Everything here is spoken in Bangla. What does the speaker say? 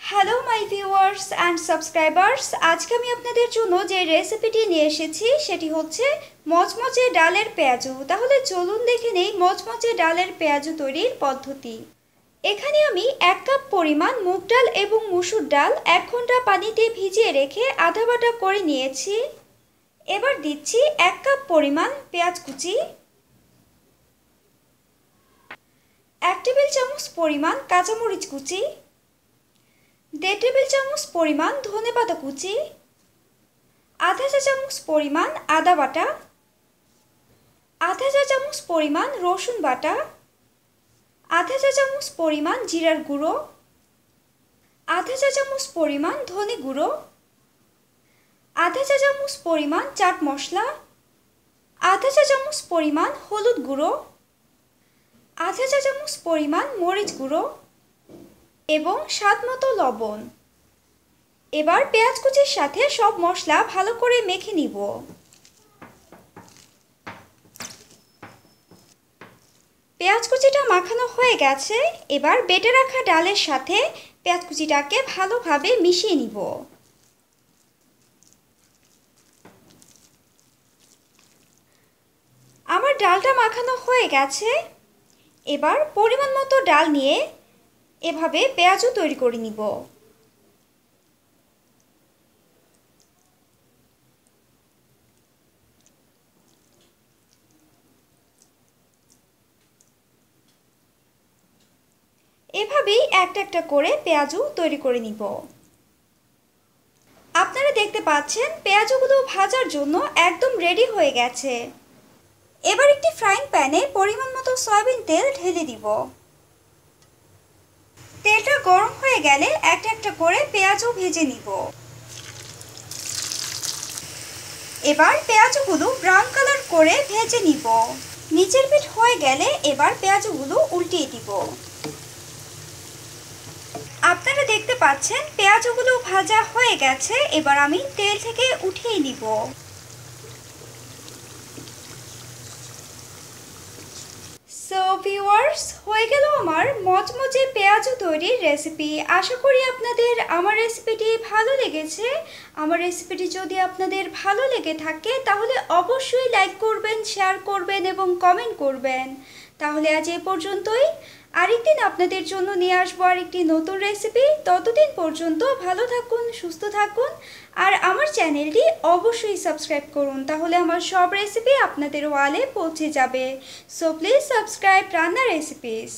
Hello my viewers and subscribers, আজকে আমি আপনাদের জন্য যে রেসিপিটি নিয়ে এসেছি সেটি হচ্ছে মচমচে ডালের পেঁয়াজু। তাহলে চলুন দেখে নেই মচমচে ডালের পেঁয়াজু তৈরির পদ্ধতি। এখানে আমি 1 কাপ পরিমাণ মুগ ডাল এবং মসুর ডাল 1 ঘন্টা পানিতে ভিজিয়ে রেখে আধা বাটা করে নিয়েছি। এবার দিচ্ছি 1 কাপ পরিমাণ পেঁয়াজ কুচি, 1 টেবিল চামচ পরিমাণ কাঁচামরিচ কুচি, 1.5 টেবিল চামচ পরিমাণ ধনেপাতা কুচি, আধা চা চামচ পরিমাণ আদা বাটা, আধা চা চামচ পরিমাণ রসুন বাটা, আধা চা চামচ পরিমাণ জিরার গুঁড়ো, আধা চা চামচ পরিমাণ ধনে গুঁড়ো, আধা চা চামচ পরিমাণ চাট মশলা, আধা চা চামচ পরিমাণ হলুদ গুঁড়ো, আধা চা চামচ পরিমাণ মরিচ গুঁড়ো এবং স্বাদমতো লবণ। এবার পেঁয়াজ কুচির সাথে সব মশলা ভালো করে মেখে নিব। পেঁয়াজ কুচিটা মাখানো হয়ে গেছে। এবার বেটে রাখা ডালের সাথে পেঁয়াজ কুচিটাকে ভালোভাবে মিশিয়ে নিব। আমার ডালটা মাখানো হয়ে গেছে। এবার পরিমাণ মতো ডাল নিয়ে এভাবে পেঁয়াজু তৈরি করে নিব। এভাবেই একটা একটা করে পেঁয়াজু তৈরি করে নিব। আপনারা দেখতে পাচ্ছেন পেঁয়াজগুলো ভাজার জন্য একদম রেডি হয়ে গেছে। এবার একটি ফ্রাইং প্যানে পরিমাণ মতো সয়াবিন তেল ঢেলে দিব। তেলটা গরম হয়ে গেলে একটা একটা করে পেঁয়াজও ভেজে নিব। এবার পেঁয়াজগুলো ব্রাউন কালার করে ভেজে নিব। নিচের পিঠ হয়ে গেলে এবার পেঁয়াজগুলো উল্টিয়ে দিব। আপনারা দেখতে পাচ্ছেন পেঁয়াজগুলো ভাজা হয়ে গেছে। এবার আমি তেল থেকে উঠিয়ে নিব। সো ভিউয়ার্স, হয়ে গেল আমার মচমচে পেঁয়াজু তৈরির রেসিপি। আশা করি আপনাদের আমার রেসিপিটি ভালো লেগেছে। আমার রেসিপিটি যদি আপনাদের ভালো লেগে থাকে তাহলে অবশ্যই লাইক করবেন, শেয়ার করবেন এবং কমেন্ট করবেন। তাহলে আজ এই পর্যন্তই। আরেকদিন আপনাদের জন্য নিয়ে আসবো আরেকটি নতুন রেসিপি। ততদিন পর্যন্ত ভালো থাকুন, সুস্থ থাকুন আর আমার চ্যানেলটি অবশ্যই সাবস্ক্রাইব করুন। তাহলে আমার সব রেসিপি আপনাদের ওয়ালে পৌঁছে যাবে। সো প্লিজ সাবস্ক্রাইব রান্না রেসিপিস।